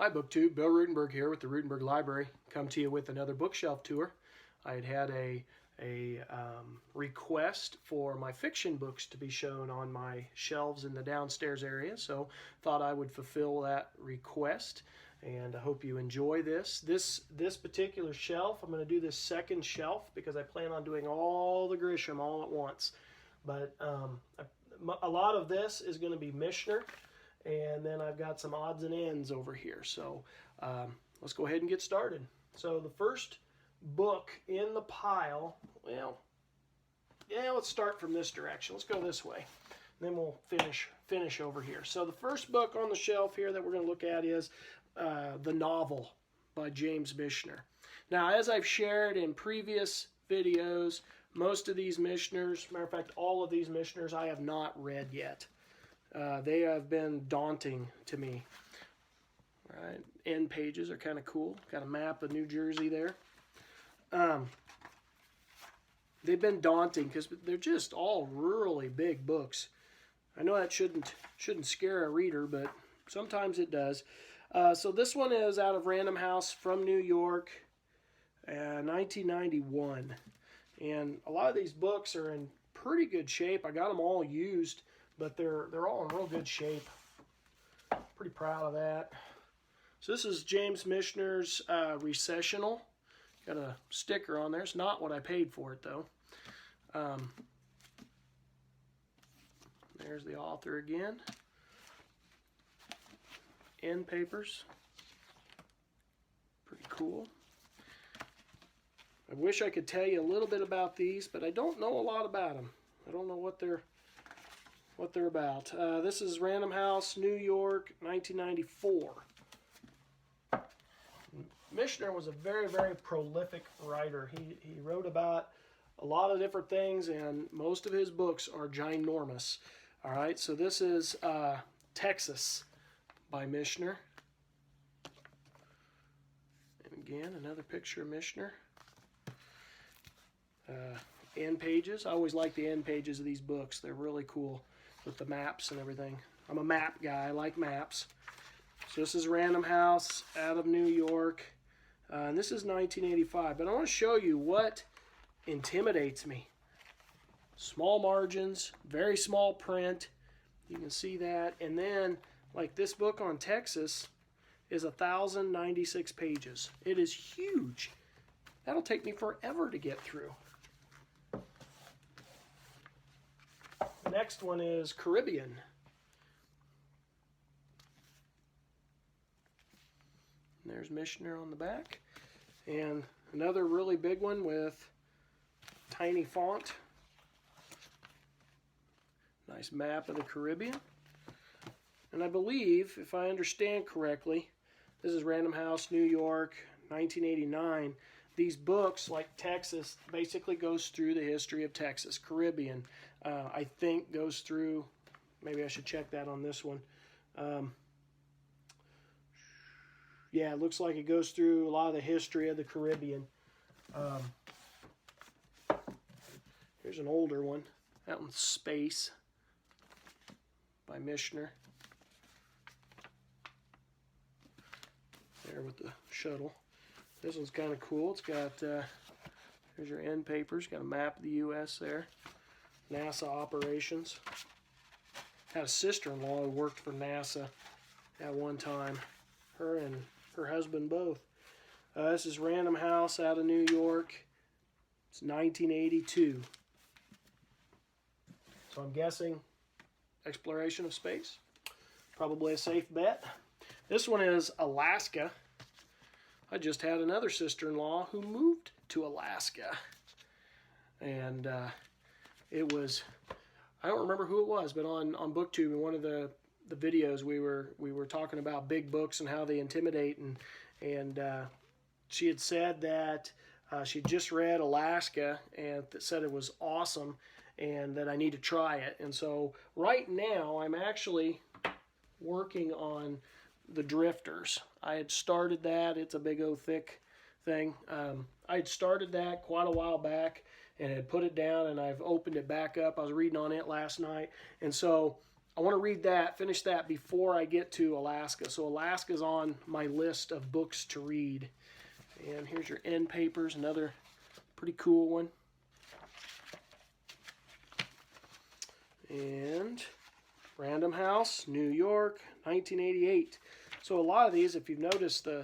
Hi BookTube, Bill Ruttenberg here with the Ruttenberg Library. Come to you with another bookshelf tour. I had a request for my fiction books to be shown on my shelves in the downstairs area, so thought I would fulfill that request, and I hope you enjoy this. This particular shelf, I'm going to do this second shelf because I plan on doing all the Grisham all at once. But a lot of this is going to be Michener, and then I've got some odds and ends over here. So let's go ahead and get started. So the first book in the pile, well, yeah, let's start from this direction. Let's go this way. Then we'll finish over here. So the first book on the shelf here that we're going to look at is the novel by James Michener. Now, as I've shared in previous videos, most of these Micheners, matter of fact, all of these Micheners I have not read yet. They have been daunting to me. Right, end pages are kind of cool. Got a map of New Jersey there. They've been daunting because they're just all really big books. I know that shouldn't scare a reader, but sometimes it does. So this one is out of Random House from New York, 1991. And a lot of these books are in pretty good shape. I got them all used, but they're all in real good shape. Pretty proud of that. So this is James Michener's Recessional. Got a sticker on there. It's not what I paid for it, though. There's the author again. End papers. Pretty cool. I wish I could tell you a little bit about these, but I don't know a lot about them. I don't know what they're about. This is Random House, New York, 1994. Michener was a very, very prolific writer. He wrote about a lot of different things, and most of his books are ginormous. All right, so this is Texas by Michener. And again, another picture of Michener. End pages. I always like the end pages of these books. They're really cool with the maps and everything. I'm a map guy. I like maps. So this is Random House out of New York. And this is 1985. But I want to show you what intimidates me. Small margins, very small print. You can see that. And then, like this book on Texas is 1,096 pages. It is huge. That'll take me forever to get through. The next one is Caribbean. And there's Michener on the back. And another really big one with tiny font. Nice map of the Caribbean. And I believe, if I understand correctly, this is Random House, New York, 1989. These books, like Texas, basically goes through the history of Texas. Caribbean, I think, goes through, maybe I should check that on this one. Yeah, it looks like it goes through a lot of the history of the Caribbean. Here's an older one. That one's Space by Michener. There with the shuttle. This one's kind of cool. It's got, here's your end papers. Got a map of the U.S. there. NASA operations. Had a sister-in-law who worked for NASA at one time. Her and her husband both. This is Random House out of New York. It's 1982. So I'm guessing exploration of space. Probably a safe bet. This one is Alaska. I just had another sister-in-law who moved to Alaska. And it was, I don't remember who it was, but on BookTube, in one of the videos, we were talking about big books and how they intimidate. And she had said that she just read Alaska and said it was awesome and that I need to try it. And so right now, I'm actually working on the Drifters. I had started that. It's a big old thick thing. I had started that quite a while back and had put it down, and I've opened it back up. I was reading on it last night, and so I want to read that, finish that before I get to Alaska. So Alaska's on my list of books to read. And here's your end papers, another pretty cool one. And Random House, New York, 1988. So a lot of these, if you've noticed the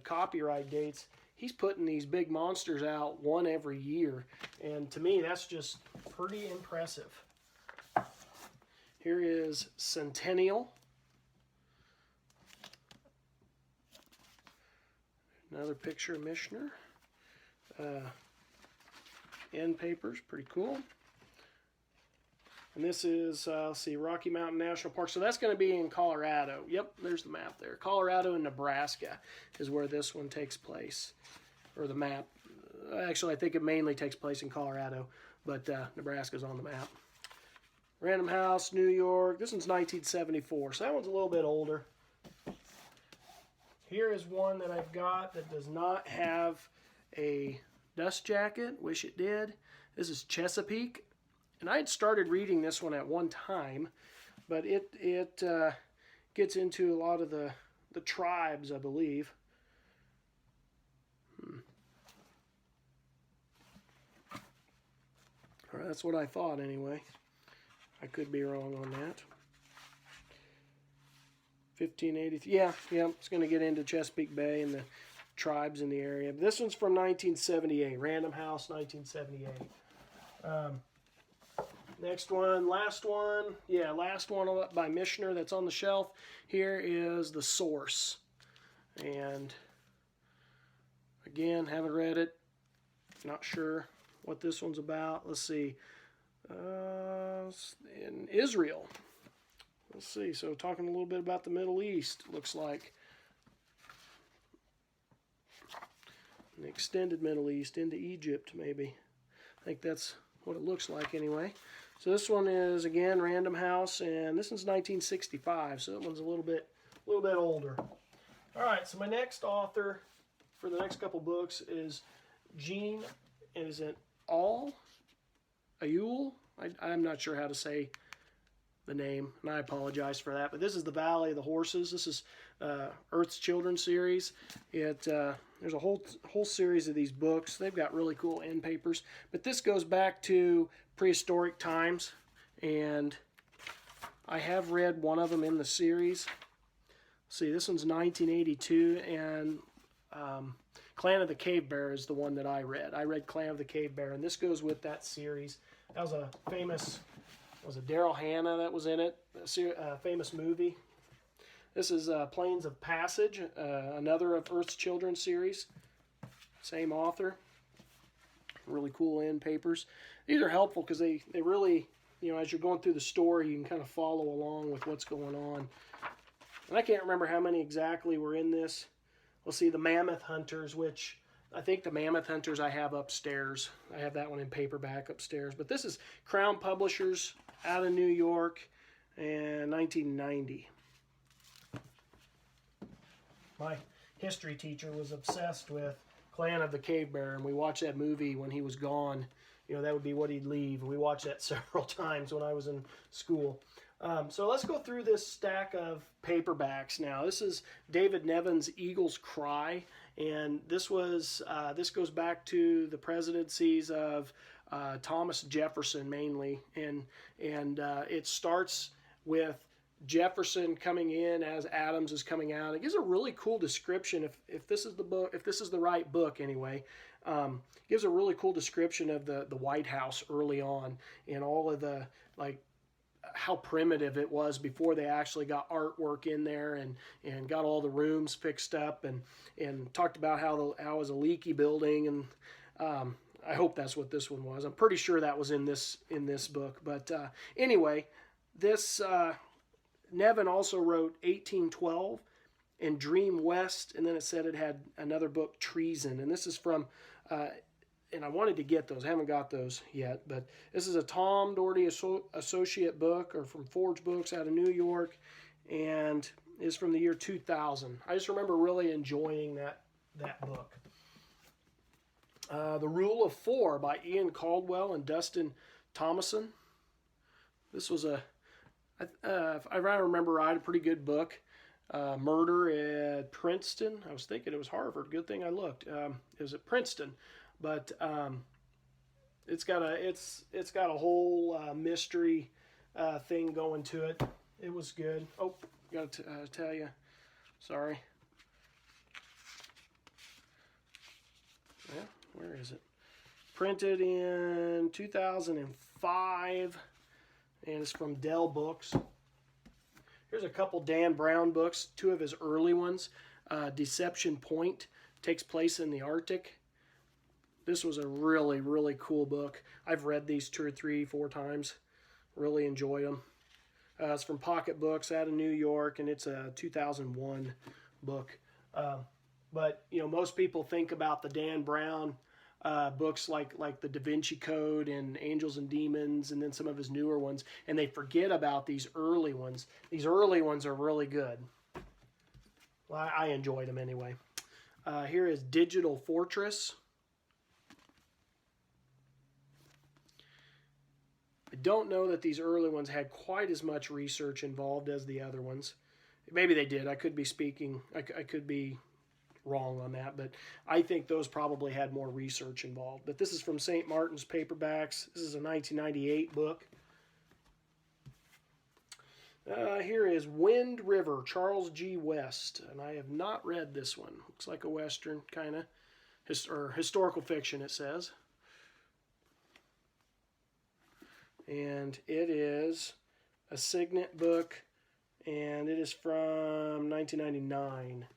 copyright dates, he's putting these big monsters out one every year. And to me, that's just pretty impressive. Here is Centennial. Another picture of Michener. End papers, pretty cool. And this is, let's see, Rocky Mountain National Park. So that's going to be in Colorado. Yep, there's the map there. Colorado and Nebraska is where this one takes place. Or the map. Actually, I think it mainly takes place in Colorado, but Nebraska's on the map. Random House, New York. This one's 1974, so that one's a little bit older. Here is one that I've got that does not have a dust jacket. Wish it did. This is Chesapeake. And I had started reading this one at one time, but it gets into a lot of the tribes, I believe. All right, that's what I thought anyway. I could be wrong on that. 1583. Yeah, it's going to get into Chesapeake Bay and the tribes in the area. This one's from 1978. Random House, 1978. Next one, last one. Yeah, last one by Michener that's on the shelf. Here is The Source. And again, haven't read it. Not sure what this one's about. Let's see. In Israel. Let's see. So talking a little bit about the Middle East, looks like. An extended Middle East into Egypt, maybe. I think that's what it looks like anyway. So this one is, again, Random House, and this one's 1965, so that one's a little bit older. All right, so my next author for the next couple books is Jean, is it Ayul? I'm not sure how to say the name, and I apologize for that, but this is The Valley of the Horses. This is Earth's Children series. There's a whole series of these books. They've got really cool end papers, but this goes back to prehistoric times, and I have read one of them in the series. See, this one's 1982, and Clan of the Cave Bear is the one that I read. I read Clan of the Cave Bear, and this goes with that series. That was a famous, was it Daryl Hannah that was in it? A famous movie. This is Plains of Passage, another of Earth's Children series. Same author. Really cool end papers. These are helpful because they really, as you're going through the story, you can kind of follow along with what's going on. And I can't remember how many exactly were in this. We'll see the Mammoth Hunters, which I think the Mammoth Hunters I have upstairs. I have that one in paperback upstairs. But this is Crown Publishers out of New York in 1990. My history teacher was obsessed with Clan of the Cave Bear, and we watched that movie when he was gone. That would be what he'd leave. We watched that several times when I was in school. So let's go through this stack of paperbacks now. This is David Nevin's Eagle's Cry, and this goes back to the presidencies of Thomas Jefferson mainly, and it starts with Jefferson coming in as Adams is coming out. It gives a really cool description. If this is the book, if this is the right book anyway, gives a really cool description of the White House early on and all of the how primitive it was before they actually got artwork in there and got all the rooms fixed up and talked about how it was a leaky building, and I hope that's what this one was. I'm pretty sure that was in this book, but anyway, this Nevin also wrote 1812 and Dream West, and then it said it had another book, Treason, and this is from and I wanted to get those. I haven't got those yet, but this is a Tom Doherty associate book, or from Forge Books out of New York, and is from the year 2000. I just remember really enjoying that book. The Rule of Four by Ian Caldwell and Dustin Thomason. This was a If I remember right, a pretty good book. Murder at Princeton. I was thinking it was Harvard. Good thing I looked. It was at Princeton, but it's got a whole mystery thing going to it. It was good. Oh, got to tell you. Sorry. Yeah, where is it? Printed in 2005, and it's from Dell Books. Here's a couple Dan Brown books, two of his early ones. Deception Point takes place in the Arctic. This was a really, really cool book. I've read these 2 or 3, 4 times. Really enjoy them. It's from Pocket Books out of New York, and it's a 2001 book. But you know, most people think about the Dan Brown books like the Da Vinci Code and Angels and Demons, and then some of his newer ones, and they forget about these early ones. These early ones are really good. Well, I enjoyed them anyway. Here is Digital Fortress. I don't know that these early ones had quite as much research involved as the other ones. Maybe they did. I could be speaking. I could be wrong on that, but I think those probably had more research involved. But this is from St. Martin's Paperbacks. This is a 1998 book. Here is Wind River, Charles G. West, and I have not read this one. Looks like a Western kind of, or historical fiction, it says. And it is a Signet book, and it is from 1999.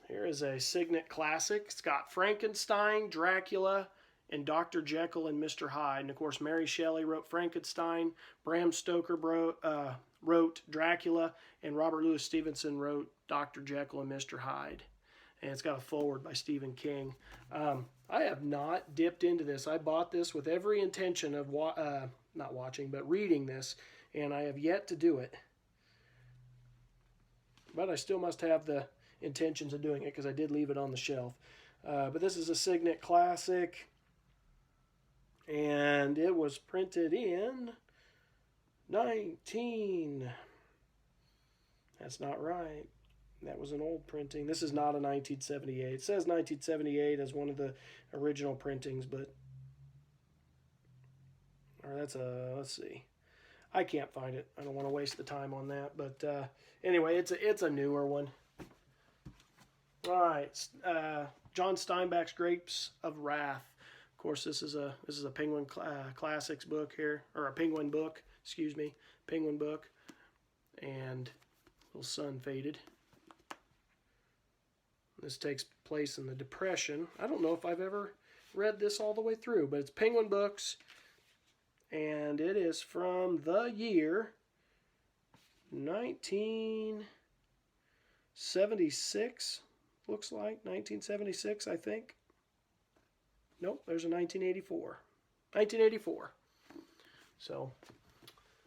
Here is a Signet classic. It's got Frankenstein, Dracula, and Dr. Jekyll and Mr. Hyde. And of course, Mary Shelley wrote Frankenstein, Bram Stoker wrote Dracula, and Robert Louis Stevenson wrote Dr. Jekyll and Mr. Hyde. And it's got a foreword by Stephen King. I have not dipped into this. I bought this with every intention of not watching, but reading this, and I have yet to do it. But I still must have the intentions of doing it because I did leave it on the shelf. But this is a Signet classic, and it was printed in 19. That's not right. That was an old printing. This is not a 1978. It says 1978 as one of the original printings, but or that's a, let's see. I can't find it. I don't want to waste the time on that, but anyway, it's a newer one. All right, John Steinbeck's Grapes of Wrath. Of course, this is a Penguin Classics book here, or a Penguin book, excuse me, Penguin book, and little sun faded. This takes place in the Depression. I don't know if I've ever read this all the way through, but it's Penguin Books, and it is from the year 1976. Looks like 1976, I think. Nope, there's a 1984. 1984. So,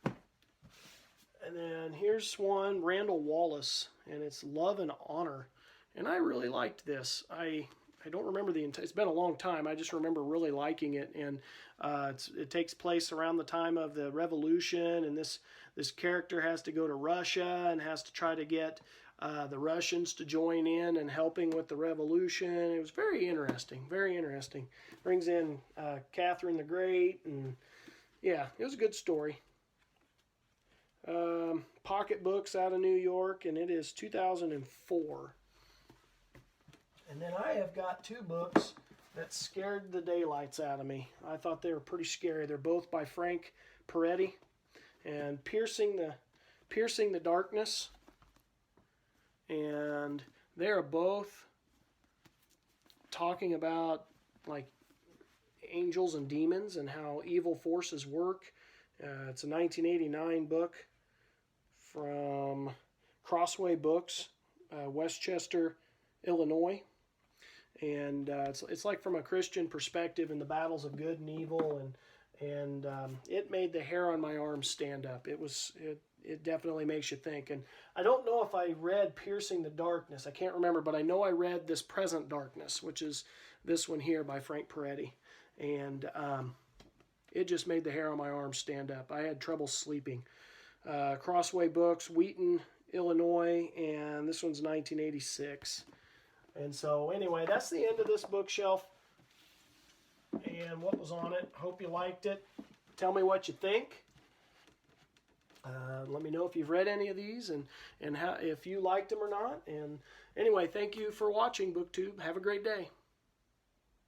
and then here's one, Randall Wallace, and it's Love and Honor. And I really liked this. I don't remember it's been a long time. I just remember really liking it. And it takes place around the time of the Revolution, and this character has to go to Russia and has to try to get the Russians to join in and helping with the revolution. It was very interesting, very interesting. Brings in Catherine the Great, and yeah, it was a good story. Pocket Books out of New York, and it is 2004. And then I have got 2 books that scared the daylights out of me. I thought they were pretty scary. They're both by Frank Peretti, and Piercing the Darkness. And they're both talking about like angels and demons and how evil forces work. It's a 1989 book from Crossway Books, Westchester, Illinois. And it's like from a Christian perspective in the battles of good and evil, and it made the hair on my arm stand up. It definitely makes you think. And I don't know if I read Piercing the Darkness. I can't remember, but I know I read This Present Darkness, which is this one here by Frank Peretti. And it just made the hair on my arm stand up. I had trouble sleeping. Crossway books, Wheaton, Illinois, and this one's 1986. And so anyway, that's the end of this bookshelf and what was on it. Hope you liked it. Tell me what you think. Let me know if you've read any of these and how, if you liked them or not. And anyway, thank you for watching BookTube. Have a great day.